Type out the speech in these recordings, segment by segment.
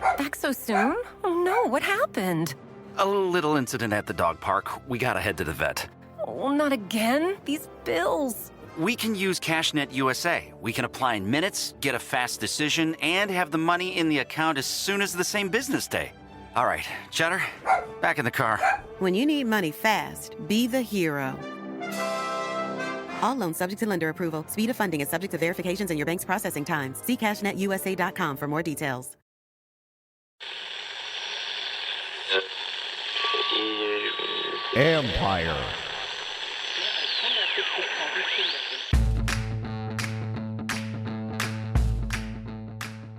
Back so soon? Oh no, what happened? A little incident at the dog park. We gotta head to the vet. Oh, not again. These bills. We can use CashNet USA. We can apply in minutes, get a fast decision, and have the money in the account as soon as the same business day. All right, Cheddar, back in the car. When you need money fast, be the hero. All loans subject to lender approval. Speed of funding is subject to verifications and your bank's processing times. See cashnetusa.com for more details. Empire.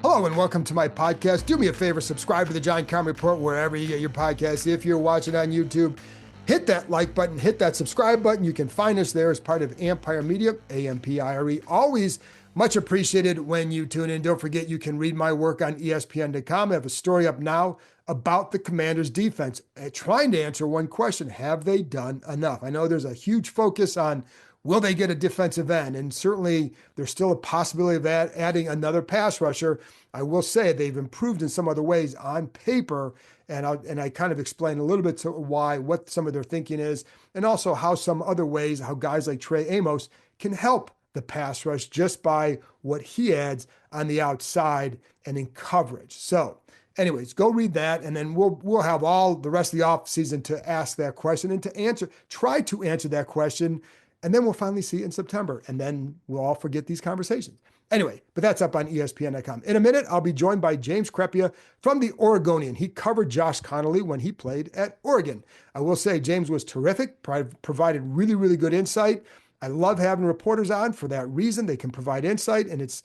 Hello and welcome to my podcast. Do me a favor, subscribe to the John Conerly Report wherever you get your podcasts. If you're watching on YouTube, hit that like button, hit that subscribe button. You can find us there as part of Empire Media, AMPIRE. Always much appreciated when you tune in. Don't forget you can read my work on ESPN.com. I have a story up now about the Commanders' defense, trying to answer one question: have they done enough? I know there's a huge focus on will they get a defensive end, and certainly there's still a possibility of that, adding another pass rusher. I will say they've improved in some other ways on paper, and I kind of explain a little bit to why, what some of their thinking is, and also how some other ways, how guys like Trey Amos can help the pass rush just by what he adds on the outside and in coverage. So anyways, go read that, and then we'll have all the rest of the offseason to ask that question and to try to answer that question, and then we'll finally see it in September, and then we'll all forget these conversations. Anyway, but that's up on ESPN.com. In a minute, I'll be joined by James Crepea from the Oregonian. He covered Josh Conerly when he played at Oregon. I will say James was terrific, provided really, really good insight. I love having reporters on for that reason. They can provide insight, and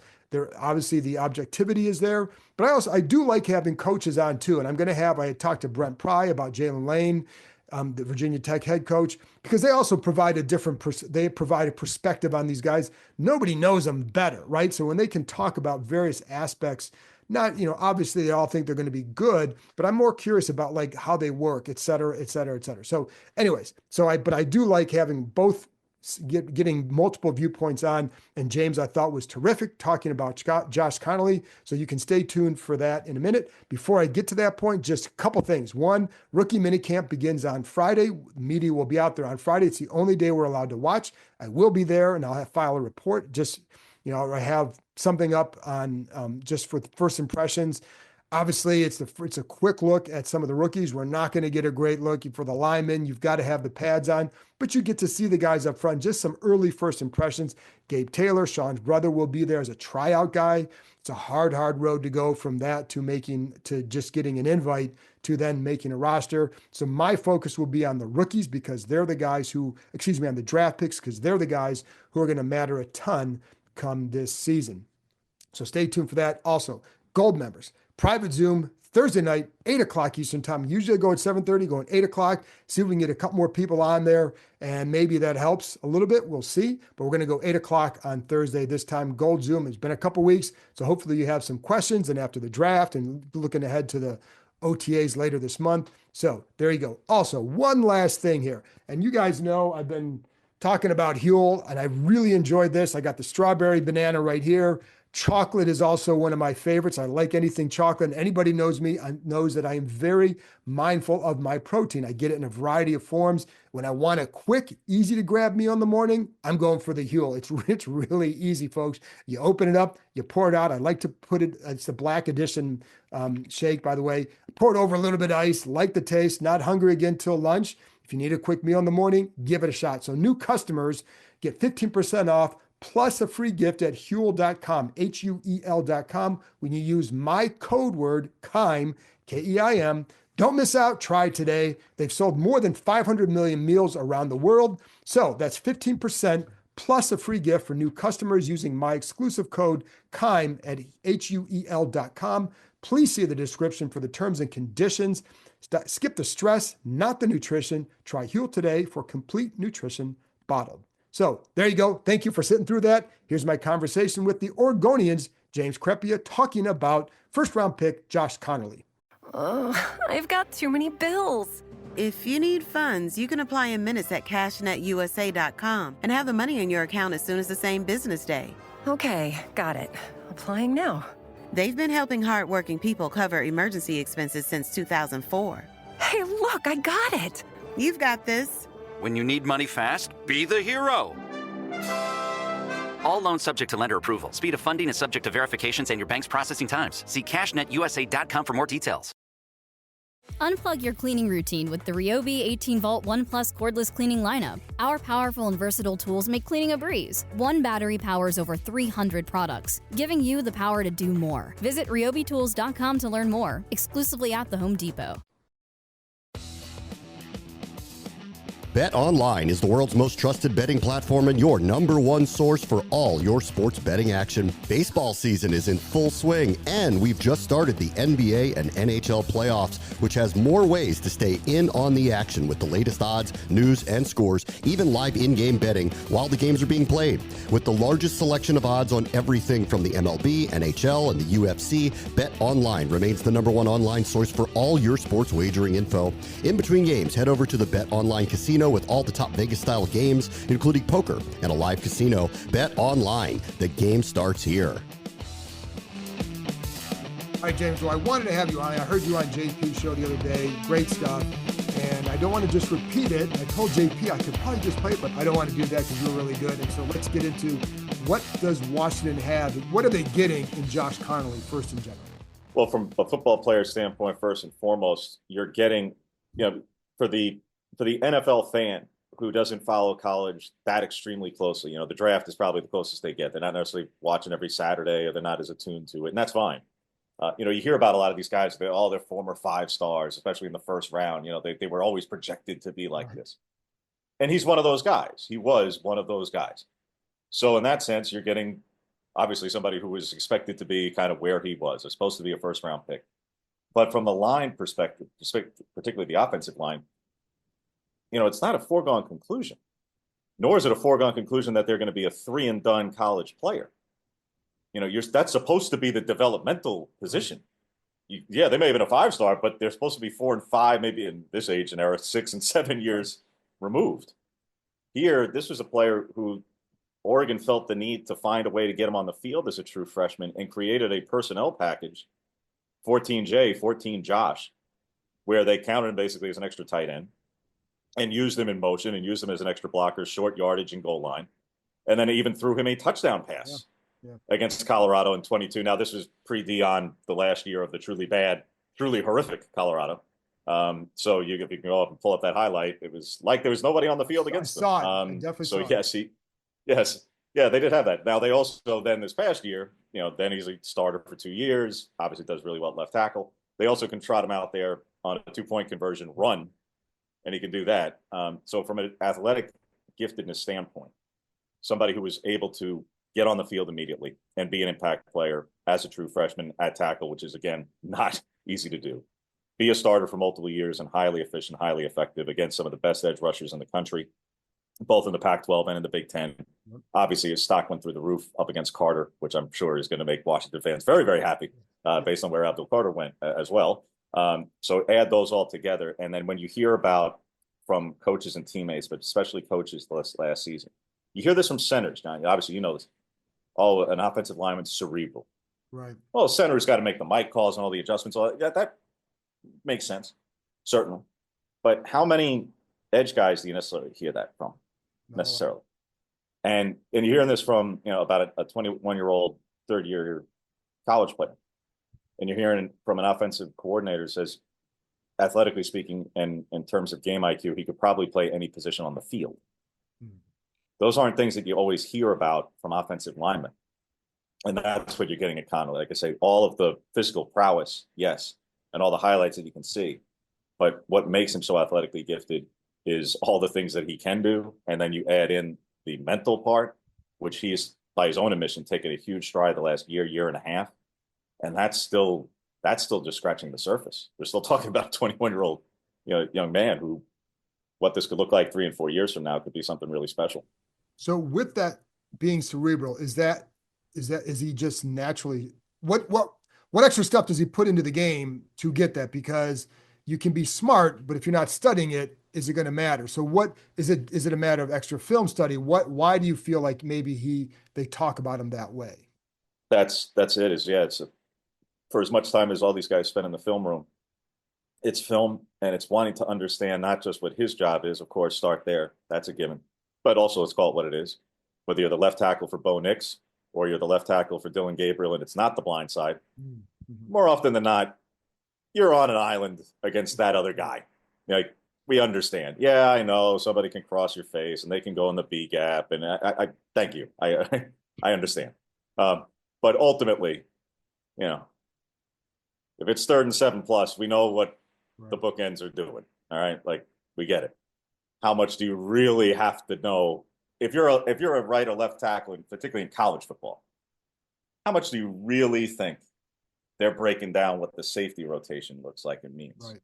obviously the objectivity is there. But I do like having coaches on too. And I talked to Brent Pry about Jalen Lane, the Virginia Tech head coach, because they also provide a perspective on these guys. Nobody knows them better, right? So when they can talk about various aspects, not, obviously they all think they're going to be good, but I'm more curious about like how they work, et cetera, et cetera, et cetera. So anyways, but I do like having both, getting multiple viewpoints on, and James I thought was terrific talking about Josh Conerly, so you can stay tuned for that in a minute. Before I get to that point, just a couple things. One, rookie minicamp begins on Friday. Media will be out there on Friday. It's the only day we're allowed to watch. I will be there, and I'll file a report. Just, I have something up on just for first impressions. Obviously, it's a quick look at some of the rookies. We're not going to get a great look for the linemen. You've got to have the pads on, but you get to see the guys up front. Just some early first impressions. Gabe Taylor, Sean's brother, will be there as a tryout guy. It's a hard road to go from that to just getting an invite to then making a roster. So my focus will be on the rookies because they're the guys on the draft picks, because they're the guys who are going to matter a ton come this season. So stay tuned for that. Also, Gold members. Private Zoom, Thursday night, 8 o'clock Eastern time. Usually I go at 7:30, go at 8 o'clock, see if we can get a couple more people on there, and maybe that helps a little bit. We'll see, but we're going to go 8 o'clock on Thursday this time. Gold Zoom. It's been a couple weeks, so hopefully you have some questions, and after the draft and looking ahead to the OTAs later this month. So there you go. Also, one last thing here, and you guys know I've been talking about Huel, and I really enjoyed this. I got the strawberry banana right here. Chocolate is also one of my favorites. I like anything chocolate. And anybody knows me knows that I am very mindful of my protein. I get it in a variety of forms. When I want a quick, easy to grab meal in the morning, I'm going for the Huel. It's really easy, folks. You open it up, you pour it out. I like to put it, it's the Black Edition shake, by the way. Pour it over a little bit of ice, like the taste, not hungry again till lunch. If you need a quick meal in the morning, give it a shot. So new customers get 15% off plus a free gift at Huel.com, Huel.com, when you use my code word KEIM, K-E-I-M. Don't miss out. Try today. They've sold more than 500 million meals around the world. So that's 15% plus a free gift for new customers using my exclusive code KEIM at Huel.com. Please see the description for the terms and conditions. Skip the stress, not the nutrition. Try Huel today for complete nutrition bottled. So there you go. Thank you for sitting through that. Here's my conversation with the Oregonians, James Crepea, talking about first-round pick Josh Conerly. I've got too many bills. If you need funds, you can apply in minutes at cashnetusa.com and have the money in your account as soon as the same business day. Okay, got it. Applying now. They've been helping hardworking people cover emergency expenses since 2004. Hey, look, I got it. You've got this. When you need money fast, be the hero. All loans subject to lender approval. Speed of funding is subject to verifications and your bank's processing times. See cashnetusa.com for more details. Unplug your cleaning routine with the Ryobi 18-volt 1 Plus cordless cleaning lineup. Our powerful and versatile tools make cleaning a breeze. One battery powers over 300 products, giving you the power to do more. Visit ryobitools.com to learn more, exclusively at the Home Depot. BetOnline is the world's most trusted betting platform and your number one source for all your sports betting action. Baseball season is in full swing, and we've just started the NBA and NHL playoffs, which has more ways to stay in on the action with the latest odds, news, and scores, even live in-game betting while the games are being played. With the largest selection of odds on everything from the MLB, NHL, and the UFC, BetOnline remains the number one online source for all your sports wagering info. In between games, head over to the BetOnline Casino with all the top Vegas-style games, including poker and a live casino. Bet online. The game starts here. All right, James, well, I wanted to have you on. I heard you on JP's show the other day. Great stuff. And I don't want to just repeat it. I told JP I could probably just play it, but I don't want to do that because you're really good. And so let's get into what does Washington have? What are they getting in Josh Conerly, first in general? Well, from a football player standpoint, first and foremost, you're getting, for the NFL fan who doesn't follow college that extremely closely, the draft is probably the closest they get. They're not necessarily watching every Saturday, or they're not as attuned to it, and that's fine. You hear about a lot of these guys, they're former 5 stars, especially in the first round. They were always projected to be like this. And he's one of those guys. He was one of those guys. So in that sense, you're getting obviously somebody who was expected to be kind of where he was. It's supposed to be a first round pick. But from the line perspective, particularly the offensive line, it's not a foregone conclusion, nor is it a foregone conclusion that they're going to be a 3-and-done college player. That's supposed to be the developmental position. They may have been a 5-star, but they're supposed to be 4 and 5, maybe in this age and era, 6 and 7 years removed. Here, this was a player who Oregon felt the need to find a way to get him on the field as a true freshman and created a personnel package, 14J, 14 Josh, where they counted him basically as an extra tight end and used him in motion and used him as an extra blocker, short yardage and goal line. And then even threw him a touchdown pass against Colorado in 22. Now, this was pre-Deion, the last year of the truly bad, truly horrific Colorado. So if you can go up and pull up that highlight, it was like there was nobody on the field against them. I definitely saw it. Yes, they did have that. Now, they also then this past year, then he's a starter for 2 years, obviously does really well at left tackle. They also can trot him out there on a 2-point conversion run, and he can do that. So from an athletic giftedness standpoint, somebody who was able to get on the field immediately and be an impact player as a true freshman at tackle, which is, again, not easy to do. Be a starter for multiple years and highly efficient, highly effective against some of the best edge rushers in the country, both in the Pac-12 and in the Big Ten. Obviously, his stock went through the roof up against Carter, which I'm sure is going to make Washington fans very, very happy based on where Abdul Carter went as well. So add those all together. And then when you hear about from coaches and teammates, but especially coaches last season, you hear this from centers. Now, obviously, you know this. Oh, an offensive lineman's cerebral. Right. Well, center's got to make the mic calls and all the adjustments. That makes sense, certainly. But how many edge guys do you necessarily hear that from? Necessarily. And you're hearing this from, about a 21-year-old third-year college player. And you're hearing from an offensive coordinator who says, athletically speaking, and in terms of game IQ, he could probably play any position on the field. Those aren't things that you always hear about from offensive linemen. And that's what you're getting at Conerly. Like I say, all of the physical prowess, yes, and all the highlights that you can see. But what makes him so athletically gifted is all the things that he can do. And then you add in the mental part, which he's, by his own admission, taken a huge stride the last year and a half. And that's still just scratching the surface. We're still talking about a 21-year-old, young man who, what this could look like 3 and 4 years from now could be something really special. So with that being cerebral, is he just naturally, what extra stuff does he put into the game to get that? Because you can be smart, but if you're not studying it, is it going to matter? So what is it? Is it a matter of extra film study? Why do you feel like maybe they talk about him that way? That's it. It's for as much time as all these guys spend in the film room, it's film, and it's wanting to understand not just what his job is, of course, start there. That's a given. But also let's call it what it is. Whether you're the left tackle for Bo Nix or you're the left tackle for Dylan Gabriel and it's not the blind side, more often than not, you're on an island against that other guy. Like, we understand. Yeah, I know somebody can cross your face and they can go in the B gap. And I thank you. I understand. But ultimately, if it's 3rd and 7+, we know what the bookends are doing. All right. Like, we get it. How much do you really have to know? If you're a right or left tackle, particularly in college football, how much do you really think they're breaking down what the safety rotation looks like and means? Right.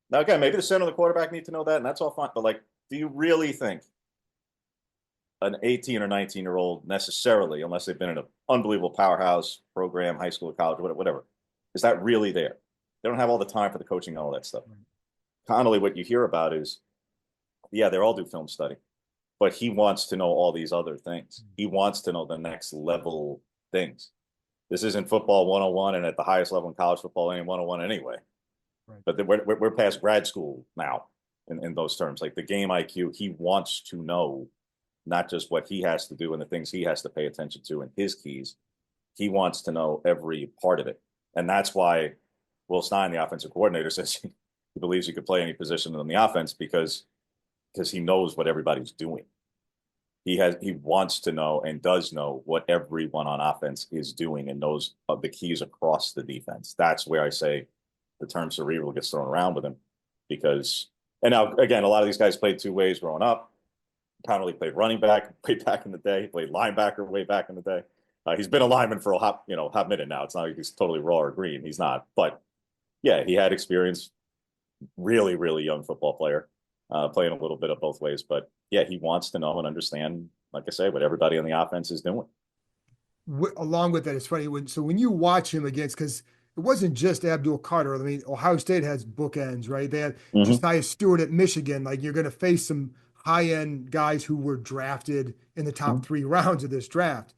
Now, again, maybe the center and the quarterback need to know that, and that's all fine. But, like, do you really think an 18 or 19-year-old necessarily, unless they've been in an unbelievable powerhouse program, high school, college, whatever, is that really there? They don't have all the time for the coaching and all that stuff. Right. Conerly, what you hear about is, yeah, they all do film study, but he wants to know all these other things. He wants to know the next level things. This isn't football 101, and at the highest level in college football, ain't 101 anyway. Right. But we're past grad school now in those terms. Like, the game IQ, he wants to know not just what he has to do and the things he has to pay attention to and his keys. He wants to know every part of it. And that's why Will Stein, the offensive coordinator, says he believes he could play any position in the offense because he knows what everybody's doing. He wants to know and does know what everyone on offense is doing and knows the keys across the defense. That's where I say the term cerebral gets thrown around with him, because, and now again, a lot of these guys played two ways growing up. Conerly played running back way back in the day. He played linebacker way back in the day. He's been a lineman for a hot minute now. It's not like he's totally raw or green. He's not. But yeah, he had experience. Really, really young football player, playing a little bit of both ways. But yeah, he wants to know and understand, like I say, what everybody on the offense is doing. Along with that, it's funny when you watch him against, because it wasn't just Abdul Carter. I mean, Ohio State has bookends, right? They had Josiah Stewart at Michigan. Like, you're going to face some high-end guys who were drafted in the top 3 rounds of this draft.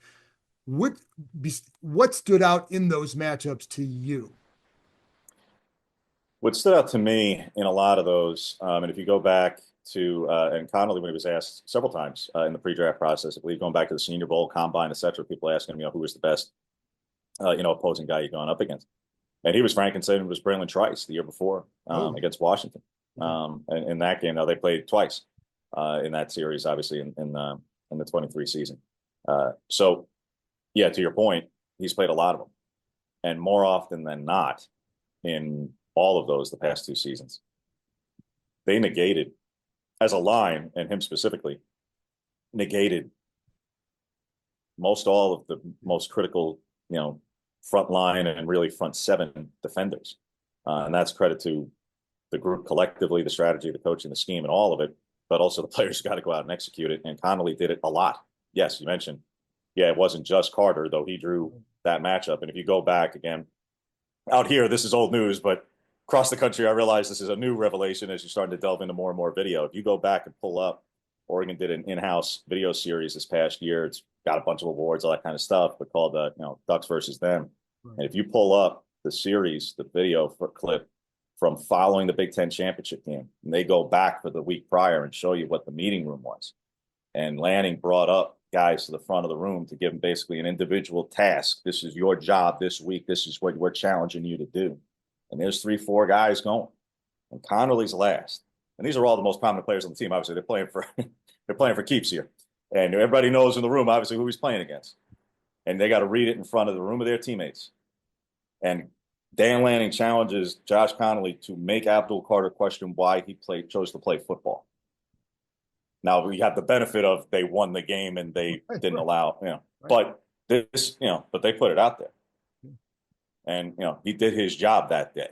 What stood out in those matchups to you? What stood out to me in a lot of those, and if you go back to and Conerly, when he was asked several times in the pre-draft process, I believe going back to the Senior Bowl, Combine, etc., people asking him, who was the best, opposing guy you've gone up against. And he was frank and said it was Braylon Trice the year before against Washington. And in that game, now they played twice in that series, obviously in the 23 season. So, yeah, to your point, he's played a lot of them, and more often than not, in all of those the past 2 seasons, they negated, as a line, and him specifically, negated most all of the most critical, front line and really front 7 defenders. And that's credit to the group collectively, the strategy, the coaching, the scheme, and all of it, but also the players got to go out and execute it. And Conerly did it a lot. Yes, you mentioned, yeah, it wasn't just Carter, though he drew that matchup. And if you go back again, out here, this is old news, but across the country, I realize this is a new revelation as you're starting to delve into more and more video. If you go back and pull up, Oregon did an in-house video series this past year. It's got a bunch of awards, all that kind of stuff, but called Ducks versus Them. Right. And if you pull up the series, the video clip from following the Big Ten championship game, and they go back for the week prior and show you what the meeting room was. And Lanning brought up guys to the front of the room to give them basically an individual task. This is your job this week. This is what we're challenging you to do. And there's 3-4 guys going, and Conerly's last. And these are all the most prominent players on the team. Obviously, they're playing for keeps here, and everybody knows in the room obviously who he's playing against. And they got to read it in front of the room of their teammates. And Dan Lanning challenges Josh Conerly to make Abdul Carter question why he chose to play football. Now, we have the benefit of they won the game and they didn't allow, but this, but they put it out there. And, he did his job that day,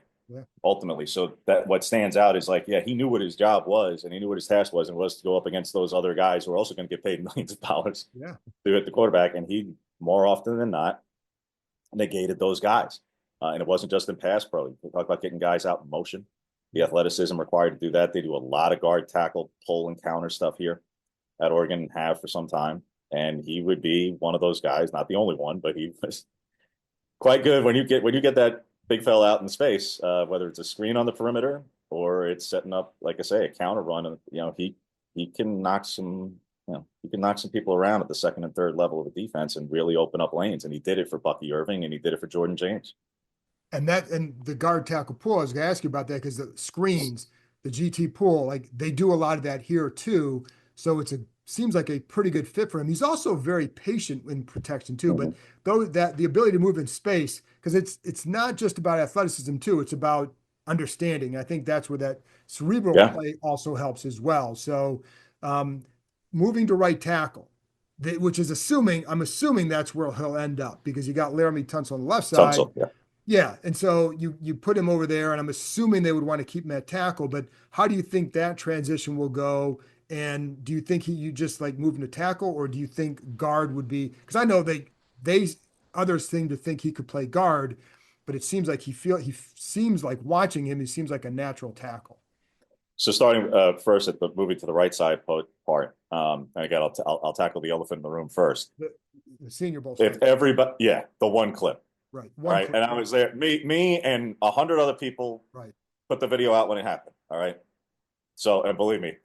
ultimately. So that what stands out is like, yeah, he knew what his job was and he knew what his task was, and was to go up against those other guys who are also going to get paid millions of dollars to hit the quarterback. And he, more often than not, negated those guys. And it wasn't just in pass pro. We talk about getting guys out in motion, the athleticism required to do that. They do a lot of guard, tackle, pull, and counter stuff here at Oregon, and have for some time. And he would be one of those guys, not the only one, but he was quite good when you get that big fella out in space, whether it's a screen on the perimeter or it's setting up, like I say, a counter run. You know, he can knock some, he can knock some people around at the second and third level of the defense and really open up lanes. And he did it for Bucky Irving, and he did it for Jordan James. And the guard tackle pull, I was going to ask you about that because the screens, the GT pull, like they do a lot of that here too. So seems like a pretty good fit for him. He's also very patient in protection too, but though that the ability to move in space, because it's not just about athleticism too, it's about understanding. I think that's where that cerebral play also helps as well. So moving to right tackle, which is I'm assuming that's where he'll end up because you got Laramie Tunsil on the left side. Tunsil, yeah. Yeah, and so you put him over there, and I'm assuming they would want to keep him at tackle. But how do you think that transition will go? And do you think you just like move him to tackle, or do you think guard would be? Because I know they others seem to think he could play guard, but it seems like he seems like watching him, he seems like a natural tackle. So starting first at the moving to the right side part, and again, I'll tackle the elephant in the room first. The Senior Bowl. If everybody, the one clip. Right. Right. And I was there, me and 100 other people put the video out when it happened. All right. So, and believe me,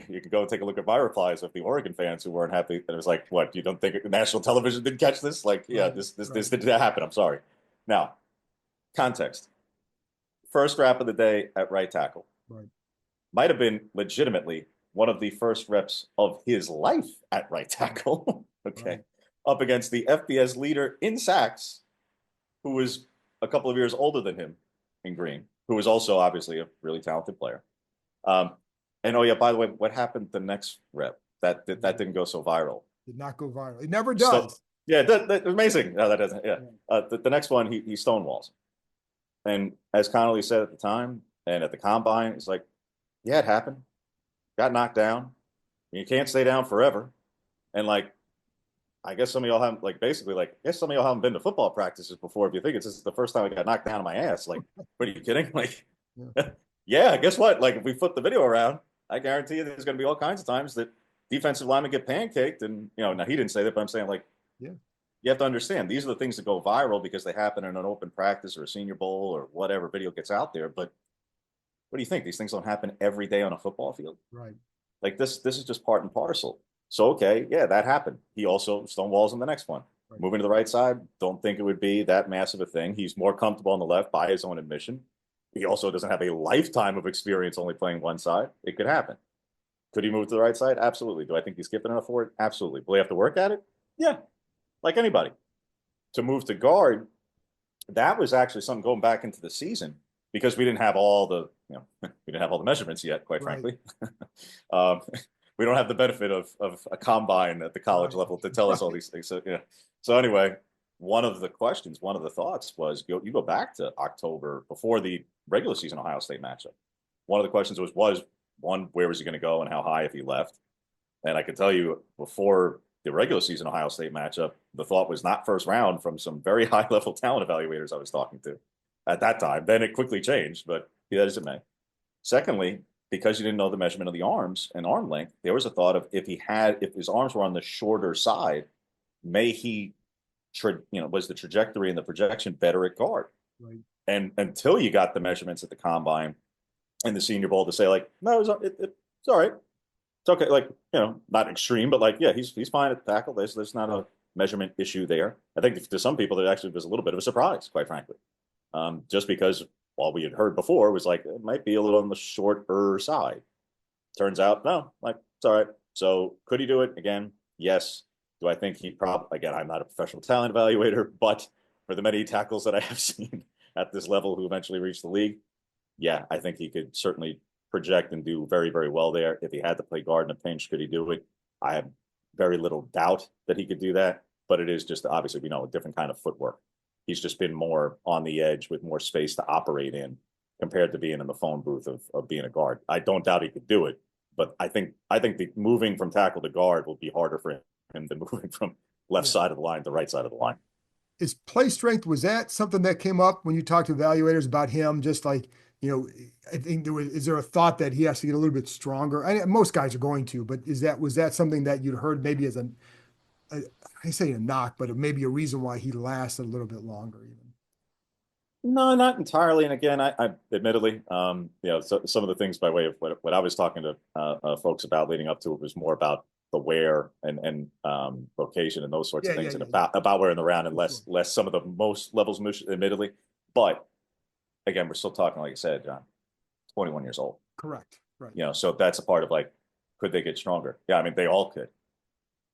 you can go and take a look at my replies of the Oregon fans who weren't happy. And it was like, what, you don't think national television didn't catch this? Like, this did happen. I'm sorry. Now, context. First rap of the day at right tackle. Right. Might have been legitimately one of the first reps of his life at right tackle. Okay. Right. Up against the FBS leader in sacks, who was a couple of years older than him in Green, who was also obviously a really talented player. And by the way, what happened the next rep? That didn't go so viral. Did not go viral. It never does. So, that's amazing. No, that doesn't. Yeah. The next one, he stonewalls. And as Conerly said at the time and at the combine, it's like, yeah, it happened. Got knocked down. You can't stay down forever. And like, I guess some of y'all haven't some of y'all haven't been to football practices before. If you think this is the first time I got knocked down on my ass, like, what are you kidding? Like, yeah, guess what? Like, if we flip the video around, I guarantee you there's going to be all kinds of times that defensive linemen get pancaked. And, now he didn't say that, but I'm saying, like, you have to understand these are the things that go viral because they happen in an open practice or a Senior Bowl or whatever video gets out there. But what do you think? These things don't happen every day on a football field. Right. Like this is just part and parcel. So, okay, that happened. He also stonewalls in the next one. Right. Moving to the right side, don't think it would be that massive a thing. He's more comfortable on the left by his own admission. He also doesn't have a lifetime of experience only playing one side. It could happen. Could he move to the right side? Absolutely. Do I think he's gifted enough for it? Absolutely. Will he have to work at it? Yeah, like anybody. To move to guard, that was actually something going back into the season because we didn't have all the, we didn't have all the measurements yet, quite frankly. We don't have the benefit of a combine at the college level to tell us all these things. So anyway, one of the thoughts was you go back to October before the regular season Ohio State matchup. One of the questions was one, where was he going to go and how high if he left? And I can tell you before the regular season Ohio State matchup, the thought was not first round from some very high level talent evaluators I was talking to at that time. Then it quickly changed, but be that as it may. Secondly, because you didn't know the measurement of the arms and arm length, there was a thought of if his arms were on the shorter side, may he, was the trajectory and the projection better at guard? Right. And until you got the measurements at the combine and the Senior Bowl to say like, no, it's all right. It's okay. Like, not extreme, but like, yeah, he's fine at the tackle. There's not a measurement issue there. I think to some people, there actually was a little bit of a surprise, quite frankly, just because all we had heard before was like, it might be a little on the shorter side. Turns out, no, like, it's all right. So could he do it? Again, yes. Do I think he again, I'm not a professional talent evaluator, but for the many tackles that I have seen at this level who eventually reached the league, yeah, I think he could certainly project and do very, very well there. If he had to play guard in a pinch, could he do it? I have very little doubt that he could do that, but it is just obviously, a different kind of footwork. He's just been more on the edge with more space to operate in compared to being in the phone booth of being a guard. I don't doubt he could do it, but I think the moving from tackle to guard will be harder for him than moving from left side of the line to right side of the line. His play strength, was that something that came up when you talked to evaluators about him? Just like, I think is there a thought that he has to get a little bit stronger? Most guys are going to, but was that something that you'd heard maybe as I say a knock, but it may be a reason why he lasted a little bit longer even. No, not entirely. And again, I admittedly, some of the things by way of what I was talking to folks about leading up to it was more about the where and location and those sorts of things, and about where in the round, and less some of the most levels, admittedly. But again, we're still talking, like I said, John, 21 years old. Correct. Right. So that's a part of like, could they get stronger? Yeah, I mean, they all could.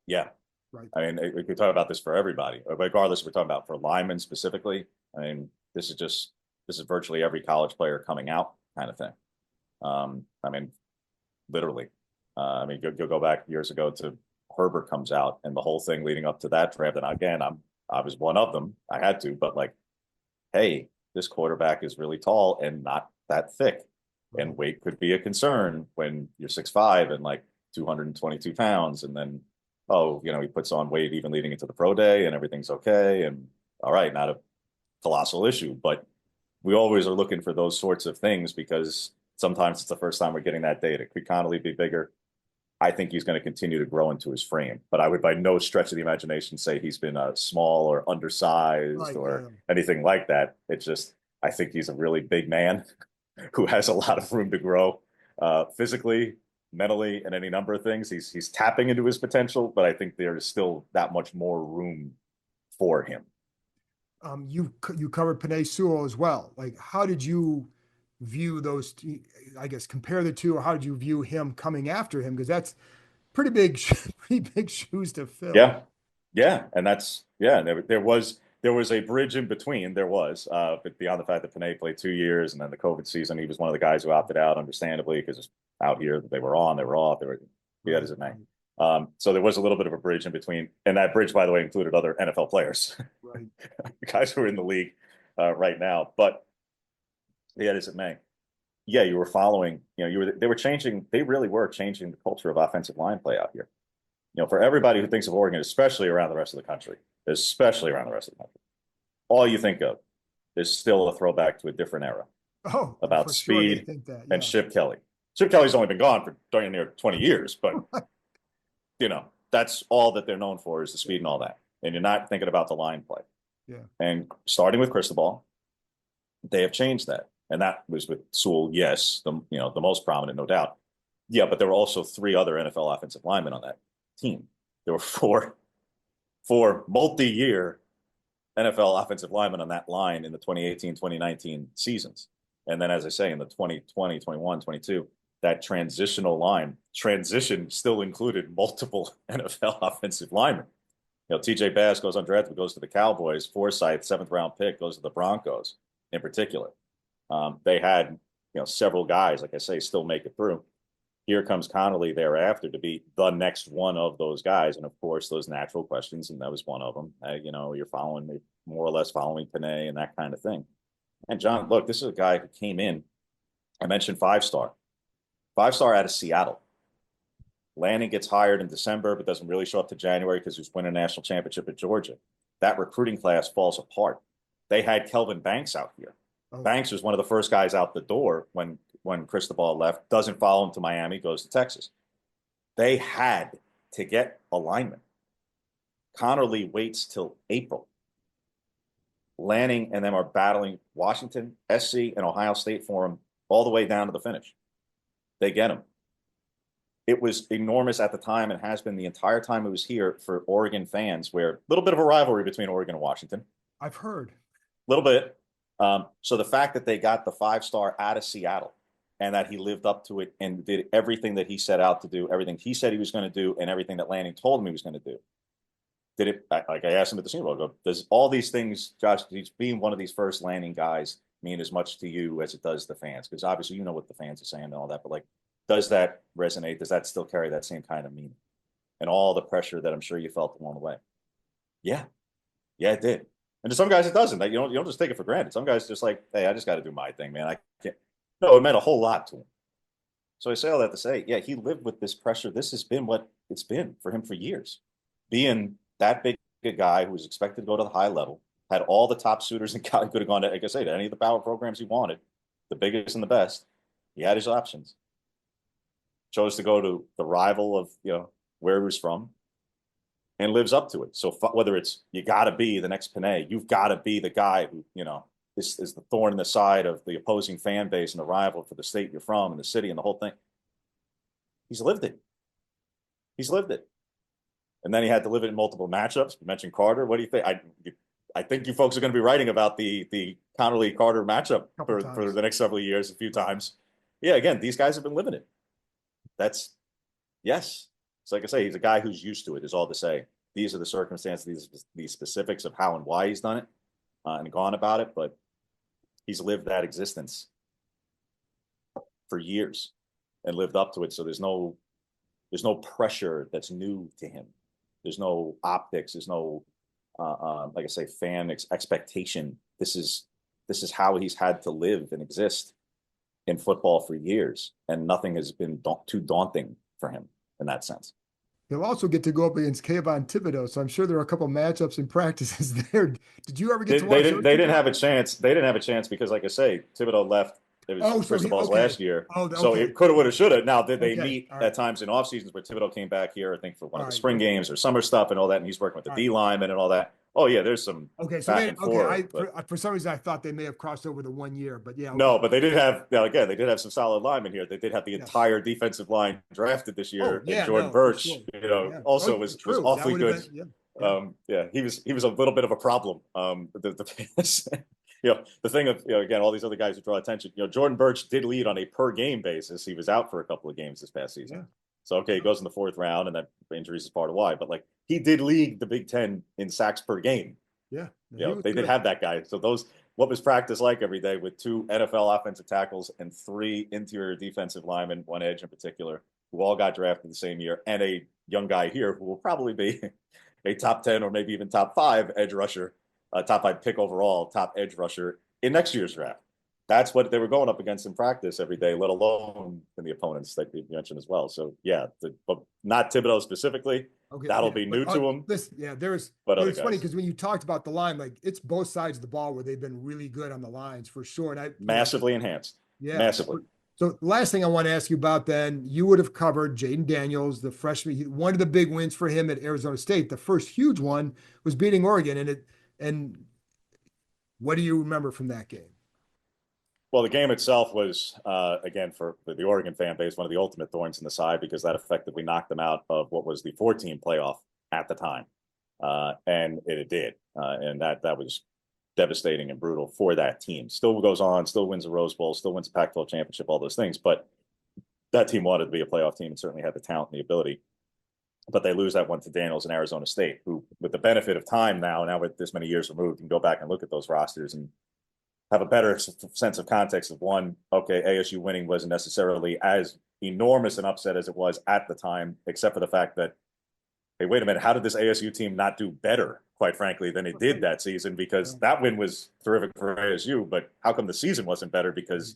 Yeah. Right. I mean, we could talk about this for everybody, regardless. We're talking about for linemen specifically. I mean, this is virtually every college player coming out kind of thing. I mean, literally. I mean, go back years ago to Herbert comes out and the whole thing leading up to that draft. And again, I was one of them. I had to, but like, hey, this quarterback is really tall and not that thick, and weight could be a concern when you're 6'5" and like 222 pounds, and then he puts on weight even leading into the pro day and everything's okay. And all right, not a colossal issue, but we always are looking for those sorts of things because sometimes it's the first time we're getting that data. Could Conerly be bigger? I think he's going to continue to grow into his frame, but I would by no stretch of the imagination say he's been small or undersized or anything like that. It's just, I think he's a really big man who has a lot of room to grow physically, mentally, and any number of things. He's tapping into his potential, but I think there is still that much more room for him. You covered Penei Sewell as well. Like, how did you view those? I guess compare the two, or how did you view him coming after him? Because that's pretty big shoes to fill. Yeah, and that's There was a bridge in between. There was, but beyond the fact that Penei played 2 years, and then the COVID season, he was one of the guys who opted out, understandably, because out here they were on, they were off, be that as it may. So there was a little bit of a bridge in between, and that bridge, by the way, included other NFL players, right? Guys who are in the league right now. But be that as it may, yeah, you were following. They really were changing the culture of offensive line play out here. For everybody who thinks of Oregon, especially around the rest of the country, all you think of is still a throwback to a different era. About speed and Chip Kelly. Chip Kelly's only been gone for darn near 20 years, but that's all that they're known for is the speed and all that. And you're not thinking about the line play. Yeah. And starting with Cristobal, they have changed that. And that was with Sewell, yes, the most prominent, no doubt. Yeah, but there were also 3 other NFL offensive linemen on that team. There were four multi-year NFL offensive linemen on that line in the 2018, 2019 seasons. And then, as I say, in the 2020, 21, 22, that transition still included multiple NFL offensive linemen. TJ Bass goes undrafted, goes to the Cowboys. Forsythe, 7th round pick, goes to the Broncos in particular. They had, several guys, like I say, still make it through. Here comes Conerly thereafter to be the next one of those guys. And of course, those natural questions, and that was one of them. You're more or less following Penei and that kind of thing. And John, look, this is a guy who came in, I mentioned 5-star out of Seattle. Lanning gets hired in December, but doesn't really show up to January because he's winning a national championship at Georgia. That recruiting class falls apart. They had Kelvin Banks out here. Banks was one of the first guys out the door when Cristobal left, doesn't follow him to Miami, goes to Texas. They had to get a lineman. Conerly waits till April. Lanning and them are battling Washington, SC, and Ohio State for him all the way down to the finish. They get him. It was enormous at the time and has been the entire time it was here for Oregon fans, where a little bit of a rivalry between Oregon and Washington. I've heard. A little bit. So the fact that they got the 5-star out of Seattle and that he lived up to it and did everything that he set out to do, everything he said he was going to do, and everything that Lanning told him he was going to do. Did it, like I asked him at the Senior Bowl, I go, does all these things, Josh, being one of these first Lanning guys, mean as much to you as it does the fans? Because obviously what the fans are saying and all that, but does that resonate? Does that still carry that same kind of meaning? And all the pressure that I'm sure you felt along the way. Yeah, it did. And to some guys, it doesn't. You don't just take it for granted. Some guys just like, hey, I just got to do my thing, man. I can't. No, it meant a whole lot to him. So I say all that to say, yeah, he lived with this pressure. This has been what it's been for him for years. Being that big a guy who was expected to go to the high level, had all the top suitors and could have gone to, like I say, to any of the power programs he wanted, the biggest and the best. He had his options. Chose to go to the rival of, where he was from. and lives up to it. So whether it's you got to be the next Panay, you've got to be the guy who, this is the thorn in the side of the opposing fan base and the rival for the state you're from and the city and the whole thing. He's lived it. He's lived it. And then he had to live it in multiple matchups. You mentioned Carter. What do you think? I think you folks are going to be writing about the Conerly Carter matchup for the next several years, a few times. Yeah, again, these guys have been living it. Yes. It's like I say, he's a guy who's used to it, is all to say. These are the circumstances, these specifics of how and why he's done it and gone about it. But he's lived that existence for years and lived up to it. So there's no pressure that's new to him. There's no optics. There's no, like I say, fan expectation. This is how he's had to live and exist in football for years, and nothing has been too daunting for him in that sense. He'll also get to go up against Kayvon Thibodeau, so I'm sure there are a couple matchups and practices there. Did you ever get to watch those? They didn't have a chance. They didn't have a chance because, like I say, Thibodeau left. It was Cristobal's last year. So it could have, would have, should have. Now, did they meet at times in off seasons where Thibodeau came back here, I think, for one of the spring games or summer stuff and all that, and he's working with the D linemen and all that? Oh, yeah, there's some back and forth. For some reason, I thought they may have crossed over the 1 year, but yeah. No, but they did have, again, they did have some solid linemen here. They did have the entire defensive line drafted this year. And Jordan Birch, also was awfully good. He was a little bit of a problem. The thing of, again, all these other guys who draw attention, Jordan Birch did lead on a per game basis. He was out for a couple of games this past season. Yeah. So, he goes in the 4th round, and that injuries is part of why. But, he did lead the Big Ten in sacks per game. Yeah. They did have that guy. So what was practice like every day with 2 NFL offensive tackles and 3 interior defensive linemen, 1 edge in particular, who all got drafted the same year, and a young guy here who will probably be a top 10 or maybe even top 5 edge rusher, top 5 pick overall, top edge rusher in next year's draft. That's what they were going up against in practice every day, let alone in the opponents that you mentioned as well. So, but not Thibodeau specifically. That'll be new to him. It's funny because when you talked about the line, it's both sides of the ball where they've been really good on the lines for sure. And massively enhanced. Yeah. Massively. So the last thing I want to ask you about then, you would have covered Jaden Daniels, the freshman. One of the big wins for him at Arizona State, the first huge one, was beating Oregon. And what do you remember from that game? Well, the game itself was, again, for the Oregon fan base, one of the ultimate thorns in the side because that effectively knocked them out of what was the 14 playoff at the time. And it did. And that was devastating and brutal for that team. Still goes on, still wins a Rose Bowl, still wins a Pac-12 championship, all those things. But that team wanted to be a playoff team and certainly had the talent and the ability. But they lose that one to Daniels and Arizona State, who, with the benefit of time now with this many years removed, you can go back and look at those rosters and have a better sense of context of ASU winning wasn't necessarily as enormous an upset as it was at the time, except for the fact that, hey, wait a minute, how did this ASU team not do better, quite frankly, than it did that season? Because that win was terrific for ASU, but how come the season wasn't better? Because,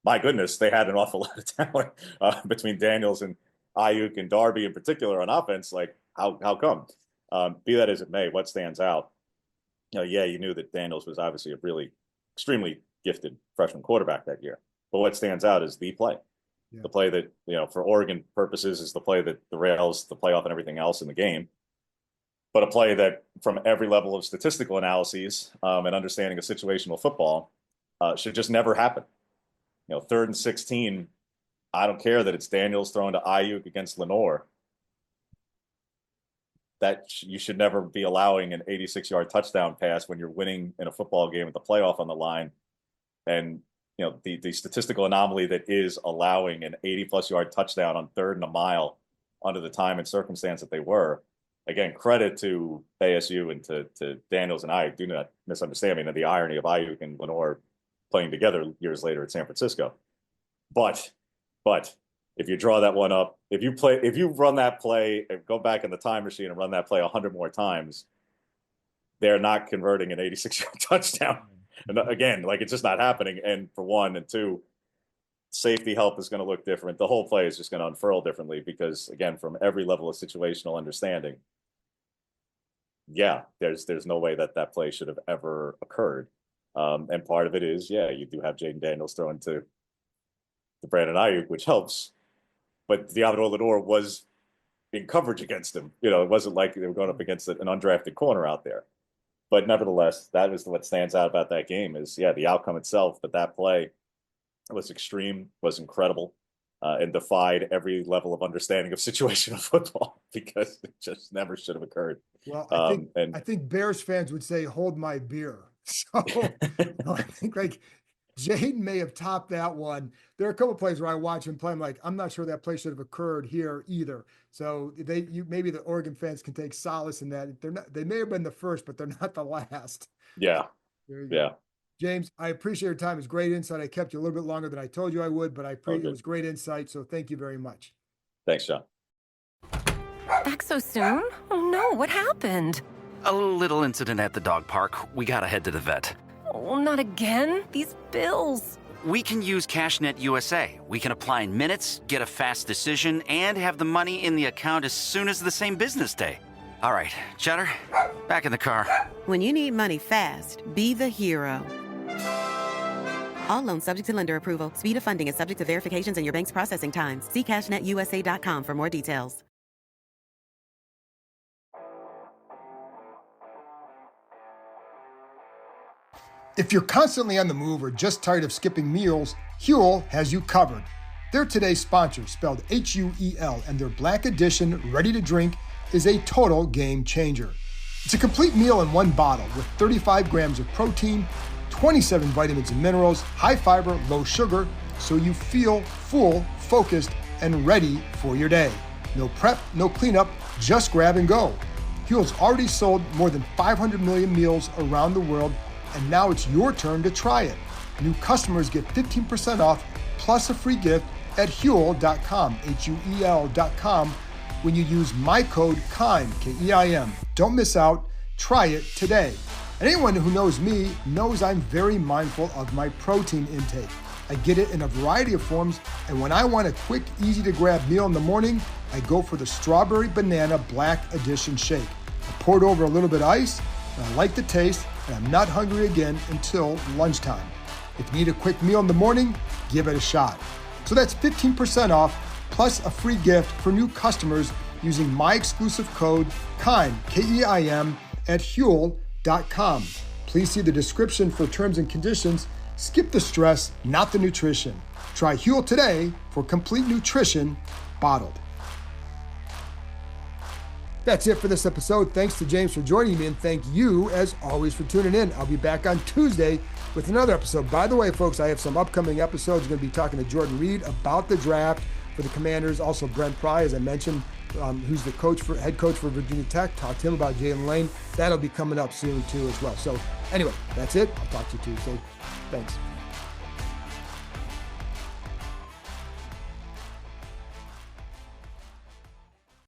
my goodness, they had an awful lot of talent between Daniels and Ayuk and Darby in particular on offense. How come? Be that as it may, what stands out? You knew that Daniels was obviously a really extremely gifted freshman quarterback that year. But what stands out is the play. Yeah. The play that, for Oregon purposes is the play that derails the playoff and everything else in the game. But a play that from every level of statistical analyses and understanding of situational football should just never happen. 3rd and 16, I don't care that it's Daniels throwing to Ayuk against Lenore. That you should never be allowing an 86-yard touchdown pass when you're winning in a football game with the playoff on the line. And, the statistical anomaly that is allowing an 80-plus yard touchdown on 3rd and a mile under the time and circumstance that they were. Again, credit to ASU and to Daniels and Ayuk. Do not misunderstand me. The irony of Ayuk and Lenore playing together years later at San Francisco. But if you draw that one up, if you run that play and go back in the time machine and run that play 100 more times, they're not converting an 86-yard touchdown. And again, it's just not happening. And for one, and two, safety help is going to look different. The whole play is just going to unfurl differently because, again, from every level of situational understanding, there's no way that play should have ever occurred. And part of it is, you do have Jaden Daniels throwing to Brandon Ayuk, which helps. But Diablo Lenore was in coverage against him. You know, it wasn't like they were going up against an undrafted corner out there. But nevertheless, that is what stands out about that game is, the outcome itself, but that play was extreme, was incredible, and defied every level of understanding of situational football because it just never should have occurred. Well, I think Bears fans would say, hold my beer. So I think like Jaden may have topped that one. There are a couple of plays where I watch him play. I'm like, I'm not sure that play should have occurred here either. So maybe the Oregon fans can take solace in that. They may have been the first, but they're not the last. Yeah. Yeah. James, I appreciate your time. It's great insight. I kept you a little bit longer than I told you I would, but it was great insight. So thank you very much. Thanks, John. Back so soon? Oh no, what happened? A little incident at the dog park. We gotta head to the vet. Oh, not again. These bills. We can use CashNet USA. We can apply in minutes, get a fast decision, and have the money in the account as soon as the same business day. All right, Cheddar, back in the car. When you need money fast, be the hero. All loans subject to lender approval. Speed of funding is subject to verifications and your bank's processing times. See CashNetUSA.com for more details. If you're constantly on the move or just tired of skipping meals, Huel has you covered. They're today's sponsor, spelled Huel, and their Black Edition Ready to Drink is a total game changer. It's a complete meal in one bottle with 35 grams of protein, 27 vitamins and minerals, high fiber, low sugar, so you feel full, focused, and ready for your day. No prep, no cleanup, just grab and go. Huel's already sold more than 500 million meals around the world, and now it's your turn to try it. New customers get 15% off plus a free gift at Huel.com, Huel.com, when you use my code KEIM, K-E-I-M. Don't miss out. Try it today. And anyone who knows me knows I'm very mindful of my protein intake. I get it in a variety of forms, and when I want a quick, easy-to-grab meal in the morning, I go for the Strawberry Banana Black Edition Shake. I pour it over a little bit of ice, and I like the taste, and I'm not hungry again until lunchtime. If you need a quick meal in the morning, give it a shot. So that's 15% off, plus a free gift for new customers using my exclusive code KEIM, K-E-I-M, at Huel.com. Please see the description for terms and conditions. Skip the stress, not the nutrition. Try Huel today for complete nutrition, bottled. That's it for this episode. Thanks to James for joining me, and thank you, as always, for tuning in. I'll be back on Tuesday with another episode. By the way, folks, I have some upcoming episodes. I'm going to be talking to Jordan Reed about the draft for the Commanders. Also, Brent Pry, as I mentioned, who's the head coach for Virginia Tech. Talk to him about Jalen Lane. That'll be coming up soon, too, as well. So, anyway, that's it. I'll talk to you Tuesday. Thanks.